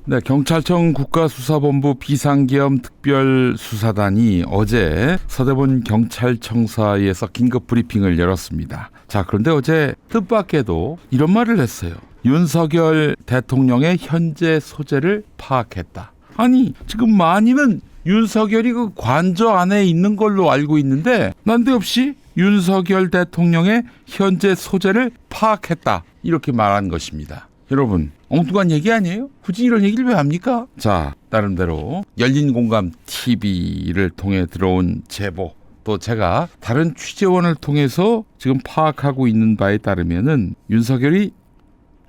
네, 경찰청 국가수사본부 비상계엄 특별수사단이 어제 서대문 경찰청사에서 긴급 브리핑을 열었습니다. 자, 그런데 어제 뜻밖에도 이런 말을 했어요. 윤석열 대통령의 현재 소재를 파악했다. 아니, 지금 많이는 윤석열이 그 관저 안에 있는 걸로 알고 있는데 난데없이 윤석열 대통령의 현재 소재를 파악했다. 이렇게 말한 것입니다. 여러분, 엉뚱한 얘기 아니에요? 굳이 이런 얘기를 왜 합니까? 자, 나름대로 열린공감 TV를 통해 들어온 제보, 또 제가 다른 취재원을 통해서 지금 파악하고 있는 바에 따르면은 윤석열이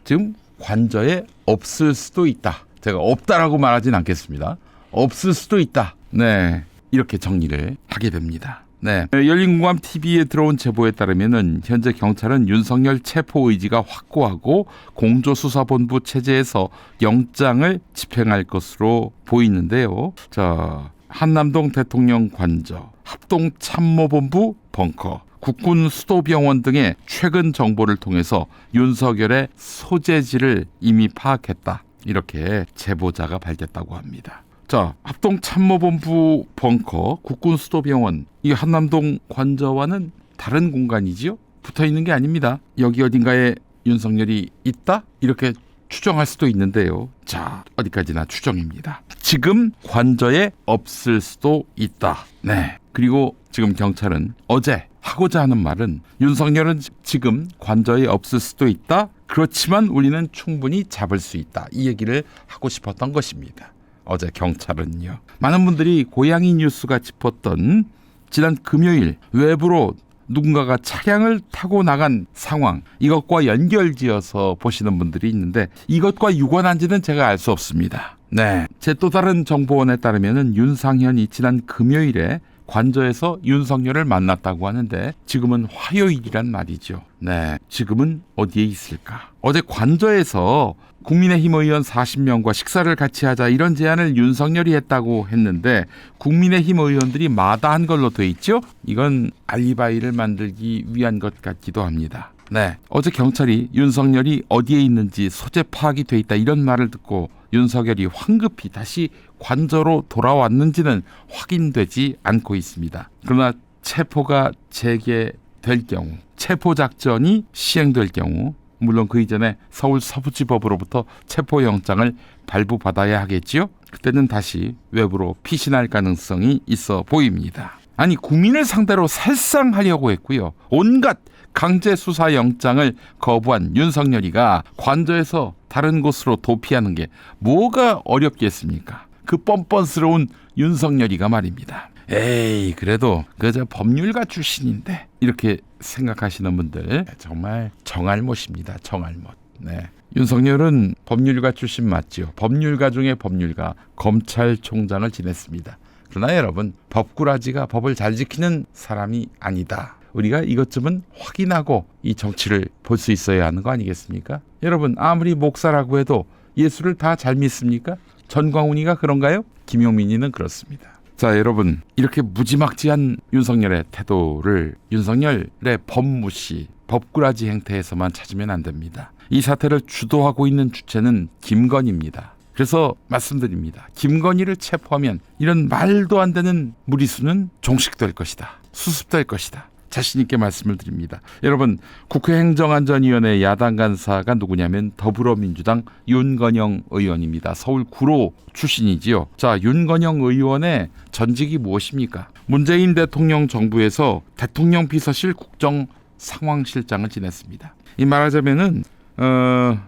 지금 관저에 없을 수도 있다. 제가 없다라고 말하진 않겠습니다. 없을 수도 있다. 네, 이렇게 정리를 하게 됩니다. 네, 열린공감 TV에 들어온 제보에 따르면은 현재 경찰은 윤석열 체포 의지가 확고하고 공조수사본부 체제에서 영장을 집행할 것으로 보이는데요. 자, 한남동 대통령 관저, 합동참모본부 벙커, 국군 수도병원 등의 최근 정보를 통해서 윤석열의 소재지를 이미 파악했다. 이렇게 제보자가 밝혔다고 합니다. 자, 합동참모본부 벙커, 국군 수도병원, 이 한남동 관저와는 다른 공간이지요? 붙어있는 게 아닙니다. 여기 어딘가에 윤석열이 있다? 이렇게 추정할 수도 있는데요. 자, 어디까지나 추정입니다. 지금 관저에 없을 수도 있다. 네. 그리고 지금 경찰은 어제 하고자 하는 말은 윤석열은 지금 관저에 없을 수도 있다. 그렇지만 우리는 충분히 잡을 수 있다. 이 얘기를 하고 싶었던 것입니다. 어제 경찰은요. 많은 분들이 고양이 뉴스가 짚었던 지난 금요일 외부로 누군가가 차량을 타고 나간 상황, 이것과 연결지어서 보시는 분들이 있는데 이것과 유관한지는 제가 알 수 없습니다. 네, 제 또 다른 정보원에 따르면 윤상현이 지난 금요일에 관저에서 윤석열을 만났다고 하는데 지금은 화요일이란 말이죠. 네, 지금은 어디에 있을까? 어제 관저에서 국민의힘 의원 40명과 식사를 같이 하자 이런 제안을 윤석열이 했다고 했는데 국민의힘 의원들이 마다한 걸로 돼 있죠? 이건 알리바이를 만들기 위한 것 같기도 합니다. 네, 어제 경찰이 윤석열이 어디에 있는지 소재 파악이 돼 있다 이런 말을 듣고 윤석열이 황급히 다시 관저로 돌아왔는지는 확인되지 않고 있습니다. 그러나 체포가 재개될 경우, 체포작전이 시행될 경우 물론 그 이전에 서울 서부지법으로부터 체포영장을 발부받아야 하겠지요. 그때는 다시 외부로 피신할 가능성이 있어 보입니다. 아니, 국민을 상대로 살상하려고 했고요. 온갖 강제수사영장을 거부한 윤석열이가 관저에서 다른 곳으로 도피하는 게 뭐가 어렵겠습니까? 그 뻔뻔스러운 윤석열이가 말입니다. 에이, 그래도 그저 법률가 출신인데 이렇게 생각하시는 분들 정말 정알못입니다. 정알못. 네. 윤석열은 법률가 출신 맞죠. 법률가 중에 법률가, 검찰총장을 지냈습니다. 그러나 여러분, 법꾸라지가 법을 잘 지키는 사람이 아니다. 우리가 이것쯤은 확인하고 이 정치를 볼 수 있어야 하는 거 아니겠습니까? 여러분, 아무리 목사라고 해도 예수를 다 잘 믿습니까? 전광훈이가 그런가요? 김용민이는 그렇습니다. 자, 여러분, 이렇게 무지막지한 윤석열의 태도를 윤석열의 법무시, 법꾸라지 행태에서만 찾으면 안 됩니다. 이 사태를 주도하고 있는 주체는 김건희입니다. 그래서 말씀드립니다. 김건희를 체포하면 이런 말도 안 되는 무리수는 종식될 것이다. 수습될 것이다. 자신 있게 말씀을 드립니다. 여러분, 국회 행정안전위원회 야당 간사가 누구냐면 더불어민주당 윤건영 의원입니다. 서울 구로 출신이지요. 자, 윤건영 의원의 전직이 무엇입니까? 문재인 대통령 정부에서 대통령 비서실 국정상황실장을 지냈습니다. 이 말하자면은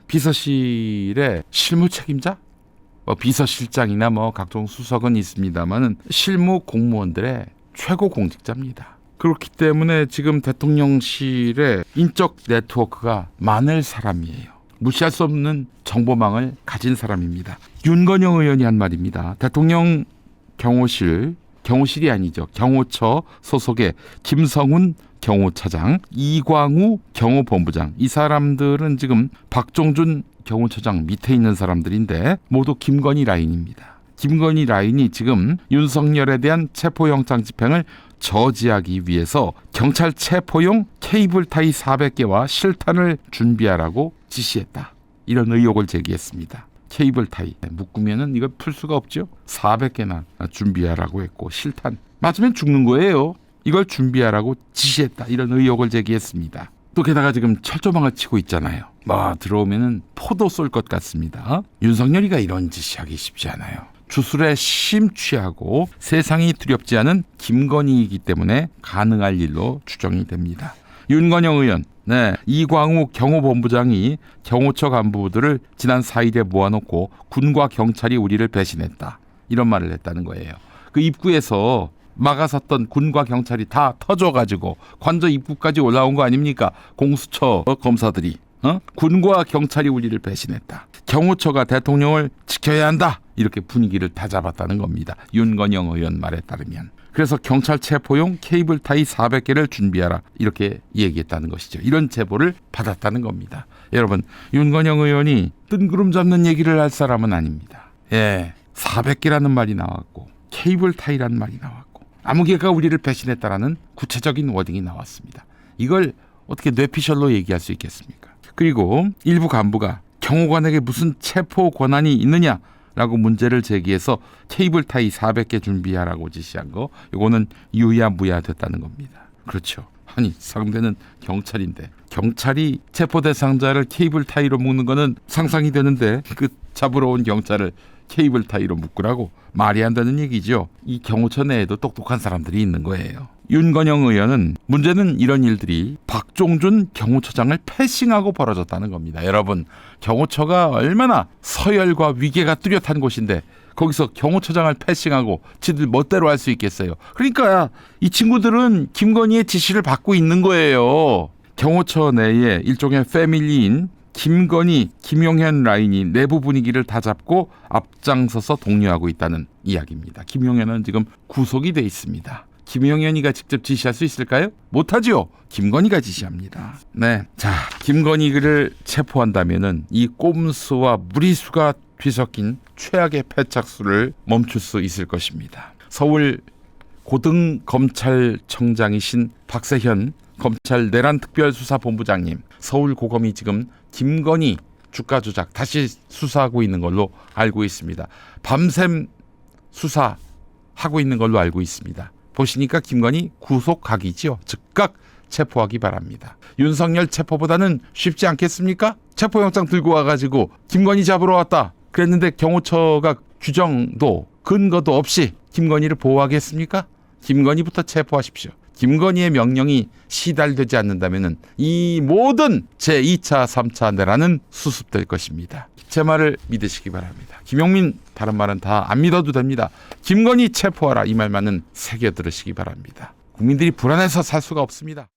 비서실의 실무 책임자? 비서실장이나 각종 수석은 있습니다만은 실무 공무원들의 최고 공직자입니다. 그렇기 때문에 지금 대통령실에 인적 네트워크가 많을 사람이에요. 무시할 수 없는 정보망을 가진 사람입니다. 윤건영 의원이 한 말입니다. 대통령 경호실이 아니죠. 경호처 소속의 김성훈 경호차장, 이광우 경호본부장, 이 사람들은 지금 박종준 경호처장 밑에 있는 사람들인데 모두 김건희 라인입니다. 김건희 라인이 지금 윤석열에 대한 체포영장 집행을 저지하기 위해서 경찰 체포용 케이블 타이 400개와 실탄을 준비하라고 지시했다. 이런 의혹을 제기했습니다. 케이블 타이 묶으면은 이걸 풀 수가 없죠. 400개나 준비하라고 했고 실탄 맞으면 죽는 거예요. 이걸 준비하라고 지시했다. 이런 의혹을 제기했습니다. 또 게다가 지금 철조망을 치고 있잖아요. 들어오면은 포도 쏠 것 같습니다. 윤석열이가 이런 지시하기 쉽지 않아요. 주술에 심취하고 세상이 두렵지 않은 김건희이기 때문에 가능할 일로 추정이 됩니다. 윤건영 의원, 이광욱 경호본부장이 경호처 간부들을 지난 4일에 모아놓고 군과 경찰이 우리를 배신했다. 이런 말을 했다는 거예요. 그 입구에서 막아섰던 군과 경찰이 다 터져가지고 관저 입구까지 올라온 거 아닙니까? 공수처 검사들이. 군과 경찰이 우리를 배신했다. 경호처가 대통령을 지켜야 한다. 이렇게 분위기를 다 잡았다는 겁니다. 윤건영 의원 말에 따르면. 그래서 경찰 체포용 케이블 타이 400개를 준비하라. 이렇게 얘기했다는 것이죠. 이런 제보를 받았다는 겁니다. 여러분, 윤건영 의원이 뜬구름 잡는 얘기를 할 사람은 아닙니다. 400개라는 말이 나왔고 케이블 타이라는 말이 나왔고 아무개가 우리를 배신했다라는 구체적인 워딩이 나왔습니다. 이걸 어떻게 뇌피셜로 얘기할 수 있겠습니까? 그리고 일부 간부가 경호관에게 무슨 체포 권한이 있느냐라고 문제를 제기해서 케이블 타이 400개 준비하라고 지시한 거, 이거는 유야무야 됐다는 겁니다. 그렇죠. 아니 상대는 경찰인데 경찰이 체포 대상자를 케이블 타이로 묶는 거는 상상이 되는데 그 잡으러 온 경찰을 케이블 타이로 묶으라고 말이 안 되는 얘기죠. 이 경호처 내에도 똑똑한 사람들이 있는 거예요. 윤건영 의원은 문제는 이런 일들이 박종준 경호처장을 패싱하고 벌어졌다는 겁니다. 여러분, 경호처가 얼마나 서열과 위계가 뚜렷한 곳인데 거기서 경호처장을 패싱하고 지들 멋대로 할 수 있겠어요. 그러니까 이 친구들은 김건희의 지시를 받고 있는 거예요. 경호처 내에 일종의 패밀리인 김건희, 김용현 라인이 내부 분위기를 다 잡고 앞장서서 독려하고 있다는 이야기입니다. 김용현은 지금 구속이 돼 있습니다. 김용현이가 직접 지시할 수 있을까요? 못하죠. 김건희가 지시합니다. 자, 김건희를 체포한다면은 이 꼼수와 무리수가 뒤섞인 최악의 패착수를 멈출 수 있을 것입니다. 서울 고등검찰청장이신 박세현 검찰 내란특별수사본부장님, 서울고검이 지금 김건희 주가 조작 다시 수사하고 있는 걸로 알고 있습니다. 밤샘 수사하고 있는 걸로 알고 있습니다. 보시니까 김건희 구속각이지요. 즉각 체포하기 바랍니다. 윤석열 체포보다는 쉽지 않겠습니까? 체포영장 들고 와가지고 김건희 잡으러 왔다 그랬는데 경호처가 규정도 근거도 없이 김건희를 보호하겠습니까? 김건희부터 체포하십시오. 김건희의 명령이 시달되지 않는다면 이 모든 제2차, 3차 내란은 수습될 것입니다. 제 말을 믿으시기 바랍니다. 김용민 다른 말은 다 안 믿어도 됩니다. 김건희 체포하라 이 말만은 새겨 들으시기 바랍니다. 국민들이 불안해서 살 수가 없습니다.